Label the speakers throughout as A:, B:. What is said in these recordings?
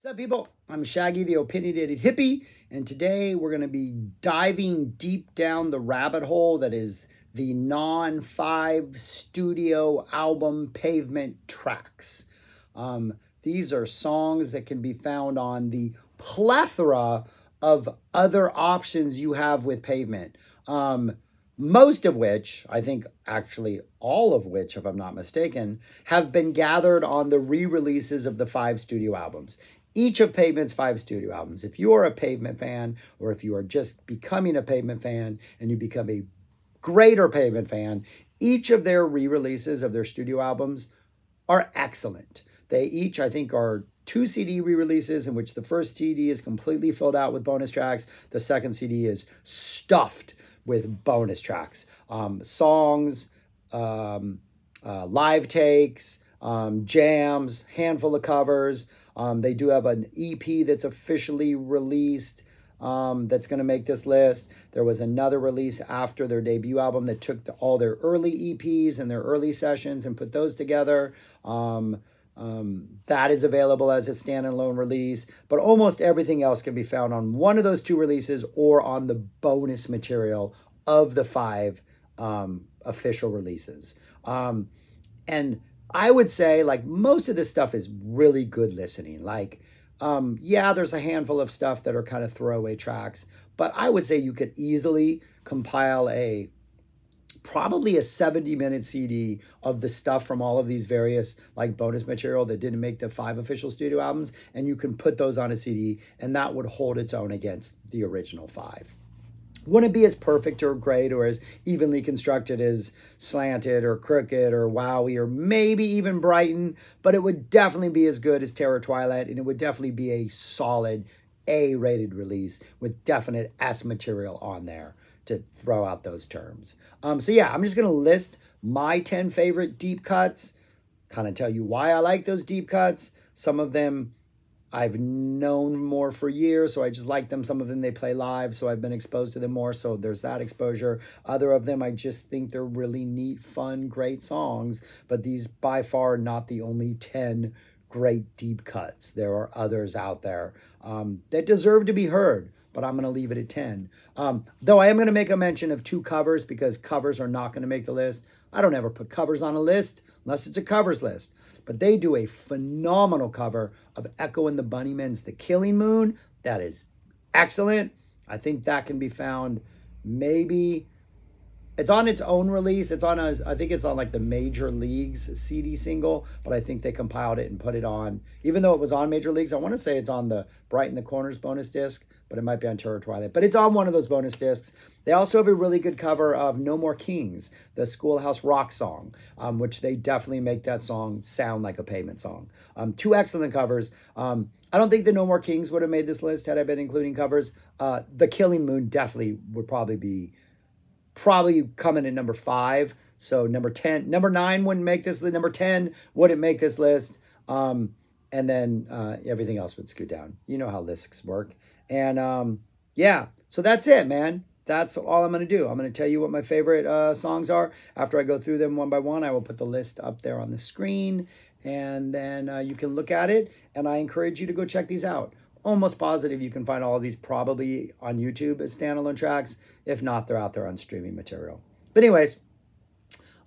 A: What's up, people? I'm Shaggy, the opinionated hippie, and today we're going to be diving deep down the rabbit hole that is the non-5 studio album Pavement tracks. These are songs that can be found on the plethora of other options you have with Pavement. Most of which, I think actually all of which, if I'm not mistaken, have been gathered on the re-releases of the 5 studio albums. Each of Pavement's 5 studio albums. If you are a Pavement fan, or if you are just becoming a Pavement fan and you become a greater Pavement fan, each of their re-releases of their studio albums are excellent. They each, I think, are 2 CD re-releases in which the first CD is completely filled out with bonus tracks. The second CD is stuffed with bonus tracks, songs, live takes, jams, handful of covers. They do have an EP that's officially released that's going to make this list. There was another release after their debut album that took all their early EPs and their early sessions and put those together. That is available as a standalone release, but almost everything else can be found on one of those 2 releases or on the bonus material of the 5 official releases. And I would say, like, most of this stuff is really good listening. Like, yeah, there's a handful of stuff that are kind of throwaway tracks, but I would say you could easily compile probably a 70-minute CD of the stuff from all of these various like bonus material that didn't make the 5 official studio albums, and you can put those on a CD, and that would hold its own against the original 5. Wouldn't be as perfect or great or as evenly constructed as Slanted or Crooked or Wowie or maybe even Brighton, but it would definitely be as good as Terror Twilight, and it would definitely be a solid A-rated release with definite S material on there to throw out those terms. So yeah, I'm just going to list my 10 favorite deep cuts, kind of tell you why I like those deep cuts. Some of them I've known more for years, so I just like them. Some of them they play live, so I've been exposed to them more, so there's that exposure. Other of them, I just think they're really neat, fun, great songs, but these by far are not the only 10 great deep cuts. There are others out there that deserve to be heard, but I'm going to leave it at 10. Though I am going to make a mention of 2 covers because covers are not going to make the list. I don't ever put covers on a list unless it's a covers list. But they do a phenomenal cover of Echo and the Bunnymen's The Killing Moon. That is excellent. I think that can be found maybe... It's on its own release. It's on I think it's on like the Major Leagues CD single, but I think they compiled it and put it on. Even though it was on Major Leagues, I want to say it's on the Brighten the Corners bonus disc, but it might be on Terror Twilight. But it's on one of those bonus discs. They also have a really good cover of No More Kings, the Schoolhouse Rock song, which they definitely make that song sound like a Pavement song. 2 excellent covers. I don't think the No More Kings would have made this list had I been including covers. The Killing Moon definitely would probably coming in number 5. So number 9 wouldn't make this list. Number 10 wouldn't make this list. And then everything else would scoot down. You know how lists work. And yeah, so that's it, man. That's all I'm going to do. I'm going to tell you what my favorite songs are. After I go through them one by one, I will put the list up there on the screen. And then you can look at it. And I encourage you to go check these out. Almost positive you can find all of these probably on YouTube as standalone tracks. If not, they're out there on streaming material. But anyways,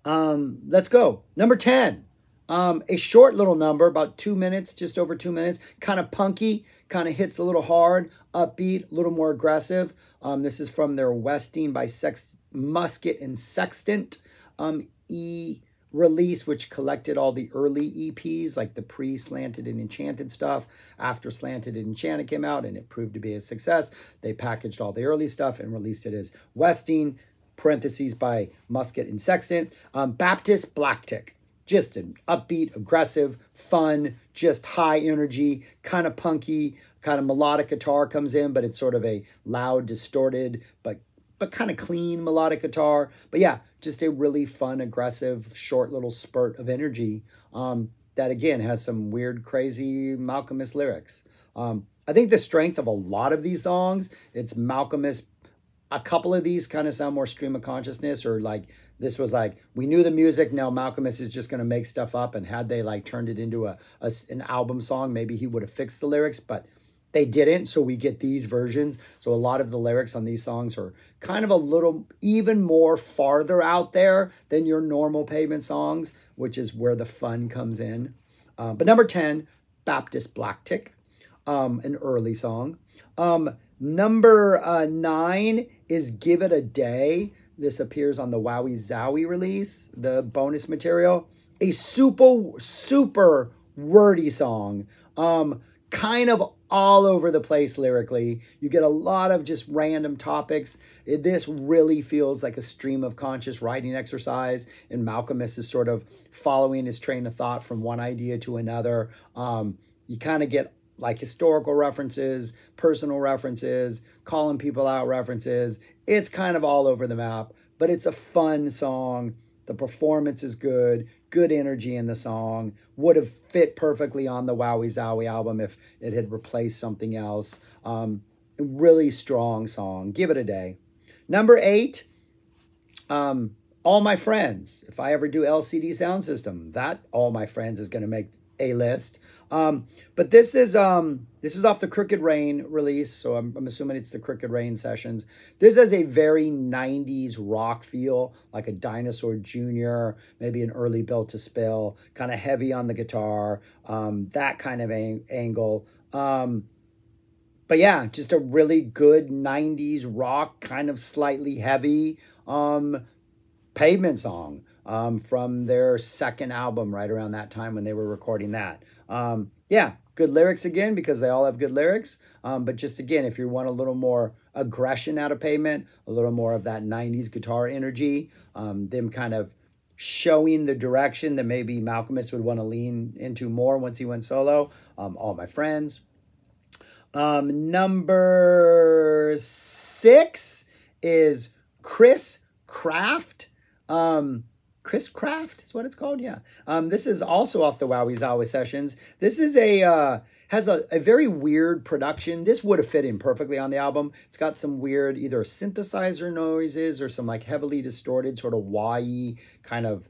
A: let's go. Number 10. A short little number, about 2 minutes, just over 2 minutes. Kind of punky, kind of hits a little hard, upbeat, a little more aggressive. This is from their Westing by Musket and Sextant release, which collected all the early EPs, like the pre-Slanted and Enchanted stuff. After Slanted and Enchanted came out and it proved to be a success, they packaged all the early stuff and released it as Westing, parentheses, by Musket and Sextant. Baptist Black Tick. Just an upbeat, aggressive, fun, just high energy, kind of punky, kind of melodic guitar comes in, but it's sort of a loud, distorted, but kind of clean melodic guitar. But yeah, just a really fun, aggressive, short little spurt of energy that, again, has some weird, crazy Malcolmist lyrics. I think the strength of a lot of these songs, it's Malcolmist. A couple of these kind of sound more stream of consciousness or like This was like, we knew the music. Now Malcolm is just going to make stuff up. And had they like turned it into an album song, maybe he would have fixed the lyrics, but they didn't. So we get these versions. So a lot of the lyrics on these songs are kind of a little even more farther out there than your normal Pavement songs, which is where the fun comes in. But number 10, Baptist Black Tick, an early song. Number 9 is Give It a Day. This appears on the Wowie Zowie release, the bonus material. A super wordy song. Kind of all over the place lyrically. You get a lot of just random topics. This really feels like a stream of conscious writing exercise, and Malcolm is sort of following his train of thought from one idea to another. You kind of get like historical references, personal references, calling people out references. It's kind of all over the map, but it's a fun song. The performance is good, good energy in the song. Would have fit perfectly on the Wowie Zowie album if it had replaced something else. Really strong song. Give It a Day. Number 8, All My Friends. If I ever do LCD Sound System, that All My Friends is going to make a list. But this is off the Crooked Rain release, so I'm assuming it's the Crooked Rain sessions. This has a very 90s rock feel, like a Dinosaur Jr., maybe an early Built to Spill, kind of heavy on the guitar, that kind of angle. But yeah, just a really good 90s rock, kind of slightly heavy Pavement song from their second album right around that time when they were recording that. Yeah, good lyrics again, because they all have good lyrics. But just again, if you want a little more aggression out of Pavement, a little more of that 90s guitar energy, them kind of showing the direction that maybe Malcolmus would want to lean into more once he went solo. All My Friends. Number 6 is Chris Craft. Chris Craft is what it's called. Yeah. This is also off the Wowie Zowie sessions. This is has a very weird production. This would have fit in perfectly on the album. It's got some weird either synthesizer noises or some like heavily distorted sort of wah-y kind of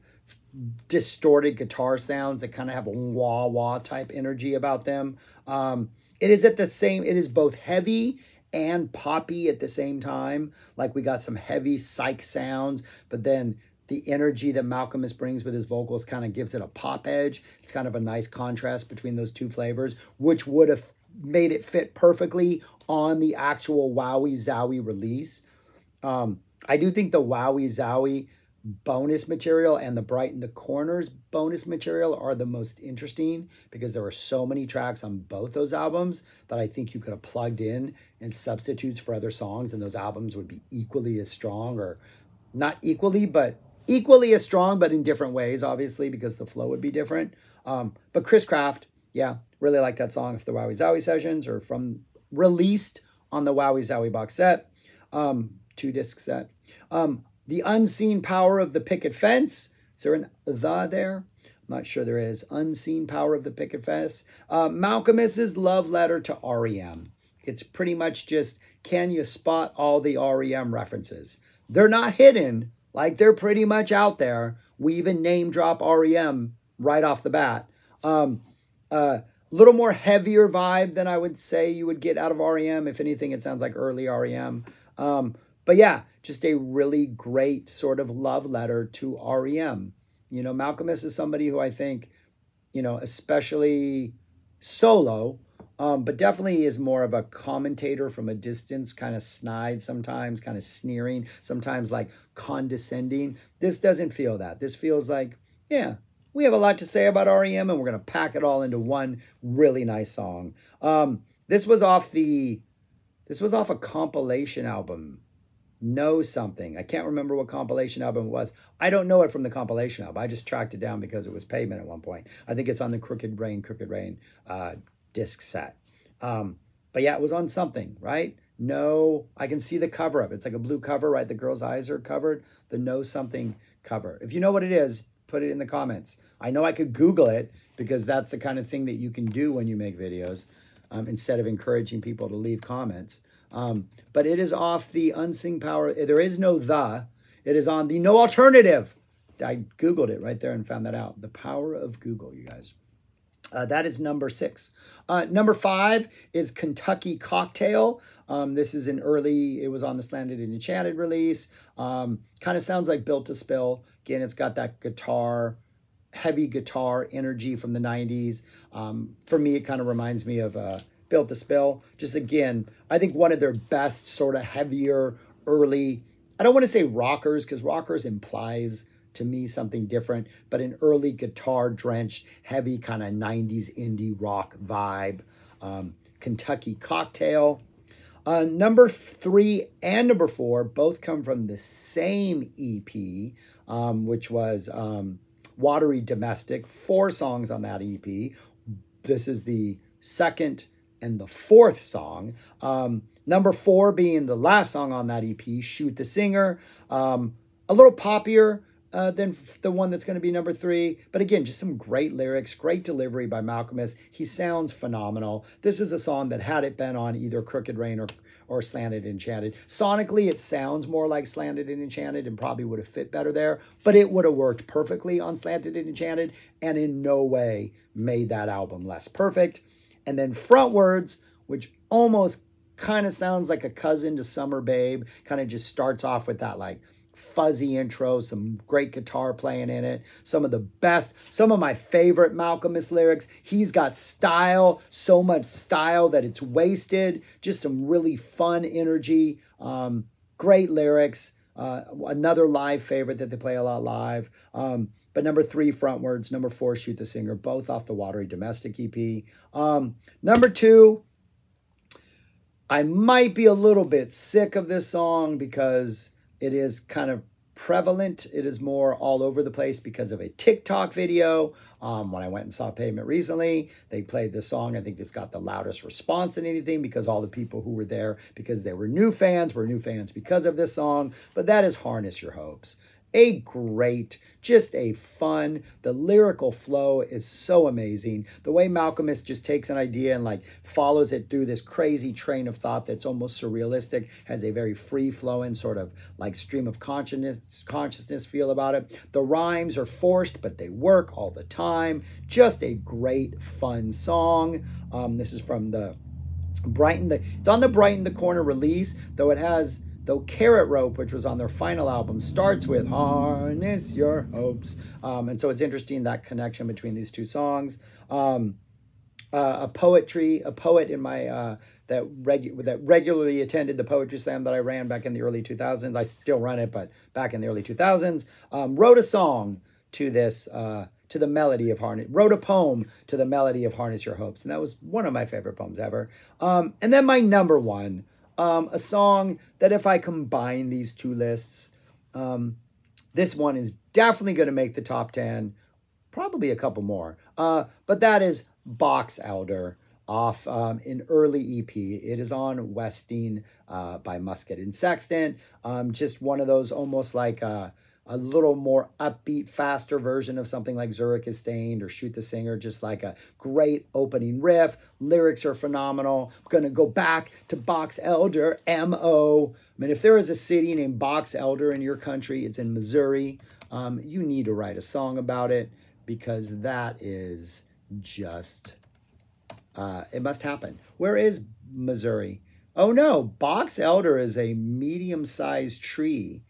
A: distorted guitar sounds that kind of have a wah-wah type energy about them. It is both heavy and poppy at the same time. Like we got some heavy psych sounds, but then the energy that Malcolmus brings with his vocals kind of gives it a pop edge. It's kind of a nice contrast between those two flavors, which would have made it fit perfectly on the actual Wowie Zowie release. I do think the Wowie Zowie bonus material and the Brighten the Corners bonus material are the most interesting, because there are so many tracks on both those albums that I think you could have plugged in and substitutes for other songs, and those albums would be equally as strong, or not equally, but equally as strong, but in different ways, obviously, because the flow would be different. But Chris Craft, yeah, really like that song, if the Wowie Zowie sessions or from released on the Wowie Zowie box set, 2-disc set. The Unseen Power of the Picket Fence. Is there an "the" there? I'm not sure there is. Unseen Power of the Picket Fence. Malcolmus's love letter to REM. It's pretty much just, can you spot all the REM references? They're not hidden. Like, they're pretty much out there. We even name drop REM right off the bat. A little more heavier vibe than I would say you would get out of REM. If anything, it sounds like early REM. But yeah, just a really great sort of love letter to REM. You know, Malcolmus is somebody who I think, you know, especially solo, but definitely is more of a commentator from a distance, kind of snide sometimes, kind of sneering, sometimes like condescending. This doesn't feel that. This feels like, yeah, we have a lot to say about REM, and we're going to pack it all into one really nice song. This was off a compilation album. Know Something. I can't remember what compilation album it was. I don't know it from the compilation album. I just tracked it down because it was Pavement at one point. I think it's on the Crooked Rain disc set. But yeah, it was on something, right? No, I can see the cover of it. It's like a blue cover, right? The girl's eyes are covered. The Know Something cover. If you know what it is, put it in the comments. I know I could Google it, because that's the kind of thing that you can do when you make videos, instead of encouraging people to leave comments. But it is off the Unseen Power. There is no "the." It is on the No Alternative. I Googled it right there and found that out. The power of Google, you guys. That is number 6. Number 5 is Kentucky Cocktail. This is an early, it was on the Slanted and Enchanted release. Kind of sounds like Built to Spill. Again, it's got that guitar, heavy guitar energy from the 90s. For me, it kind of reminds me of Built to Spill. Just again, I think one of their best sort of heavier, early, I don't want to say rockers, because rockers implies to me something different, but an early guitar-drenched, heavy kind of 90s indie rock vibe. Kentucky Cocktail. Number 3 and number 4 both come from the same EP, which was Watery Domestic. 4 songs on that EP. This is the second and the 4th song. Number 4 being the last song on that EP, Shoot the Singer. A little poppier than the one that's going to be number 3. But again, just some great lyrics, great delivery by Malcolmus. He sounds phenomenal. This is a song that had it been on either Crooked Rain or Slanted and Enchanted. Sonically, it sounds more like Slanted and Enchanted and probably would have fit better there, but it would have worked perfectly on Slanted and Enchanted and in no way made that album less perfect. And then Frontwards, which almost kind of sounds like a cousin to Summer Babe, kind of just starts off with that like fuzzy intro, some great guitar playing in it, some of my favorite Malcolmus lyrics. He's got style, so much style that it's wasted, just some really fun energy, great lyrics, another live favorite that they play a lot live. But number 3, Frontwards, number 4, Shoot the Singer, both off the Watery Domestic EP. Number 2, I might be a little bit sick of this song because it is kind of prevalent. It is more all over the place because of a TikTok video. When I went and saw Pavement recently, they played this song. I think it's got the loudest response in anything because all the people who were there, because they were new fans because of this song. But that is Harness Your Hopes. A great, just a fun, the lyrical flow is so amazing. The way Malcolmus just takes an idea and like follows it through this crazy train of thought that's almost surrealistic, has a very free-flowing sort of like stream of consciousness feel about it. The rhymes are forced, but they work all the time. Just a great, fun song. This is from the it's on the Brighten the Corner release, though Carrot Rope, which was on their final album, starts with Harness Your Hopes. And so it's interesting, that connection between these two songs. A poet in my that regularly attended the poetry slam that I ran back in the early 2000s. I still run it, but back in the early 2000s, wrote a song to this to the melody of wrote a poem to the melody of Harness Your Hopes, and that was one of my favorite poems ever. And then my number 1. A song that if I combine these two lists, this one is definitely going to make the top 10, probably a couple more. But that is Box Elder off an early EP. It is on Westing by Musket and Sextant. Just one of those almost like a little more upbeat, faster version of something like Zurich is Stained or Shoot the Singer, just like a great opening riff. Lyrics are phenomenal. I'm going to go back to Box Elder, M.O. I mean, if there is a city named Box Elder in your country, it's in Missouri. You need to write a song about it because that is just, it must happen. Where is Missouri? Oh no, Box Elder is a medium-sized tree.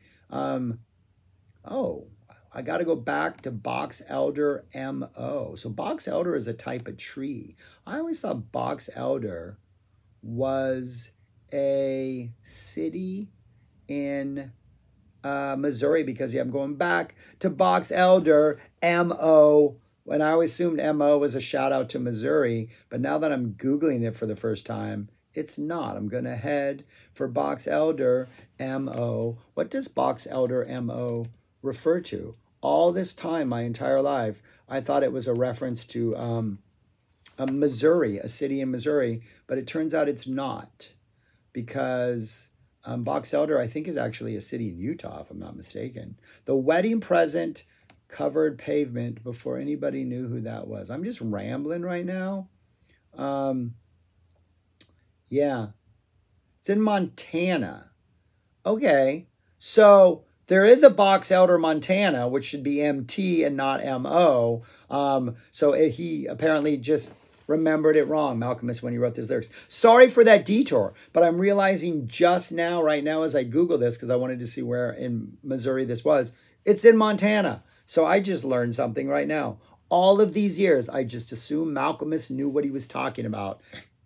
A: Oh, I got to go back to Box Elder M.O. So Box Elder is a type of tree. I always thought Box Elder was a city in Missouri because I'm going back to Box Elder M.O. And I always assumed M.O. was a shout out to Missouri. But now that I'm Googling it for the first time, it's not. I'm going to head for Box Elder M.O. What does Box Elder M.O. refer to? All this time, my entire life, I thought it was a reference to Missouri, a city in Missouri, but it turns out it's not, because Box Elder, I think, is actually a city in Utah, if I'm not mistaken. The Wedding Present covered Pavement before anybody knew who that was. I'm just rambling right now. Yeah, it's in Montana. Okay, so There is a Box Elder Montana, which should be MT and not MO. So he apparently just remembered it wrong, Malcolmus, when he wrote these lyrics. Sorry for that detour, but I'm realizing just now, right now, as I Google this, because I wanted to see where in Missouri this was, it's in Montana. So I just learned something right now. All of these years, I just assumed Malcolmus knew what he was talking about,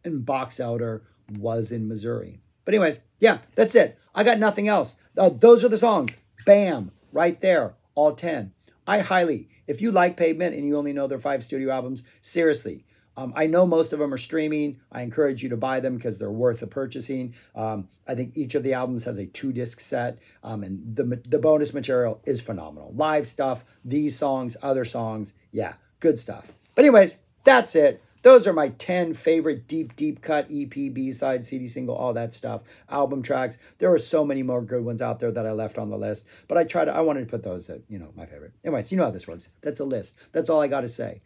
A: and Box Elder was in Missouri. But anyways, yeah, that's it. I got nothing else. Those are the songs. Bam, right there, all 10. If you like Pavement and you only know their 5 studio albums, seriously, I know most of them are streaming. I encourage you to buy them because they're worth the purchasing. I think each of the albums has a 2-disc set, and the bonus material is phenomenal. Live stuff, these songs, other songs, yeah, good stuff. But anyways, that's it. Those are my 10 favorite deep cut EP, B-side, CD single, all that stuff, album tracks. There are so many more good ones out there that I left on the list, but I wanted to put those that, my favorite. Anyways, you know how this works. That's a list. That's all I got to say.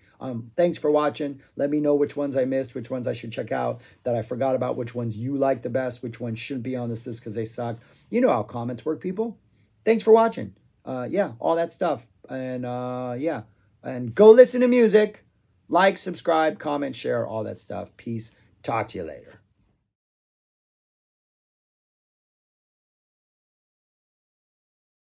A: Thanks for watching. Let me know which ones I missed, which ones I should check out, that I forgot about, which ones you like the best, which ones shouldn't be on this list because they suck. You know how comments work, people. Thanks for watching. Yeah, all that stuff. And yeah, and go listen to music. Like, subscribe, comment, share, all that stuff. Peace. Talk to you later.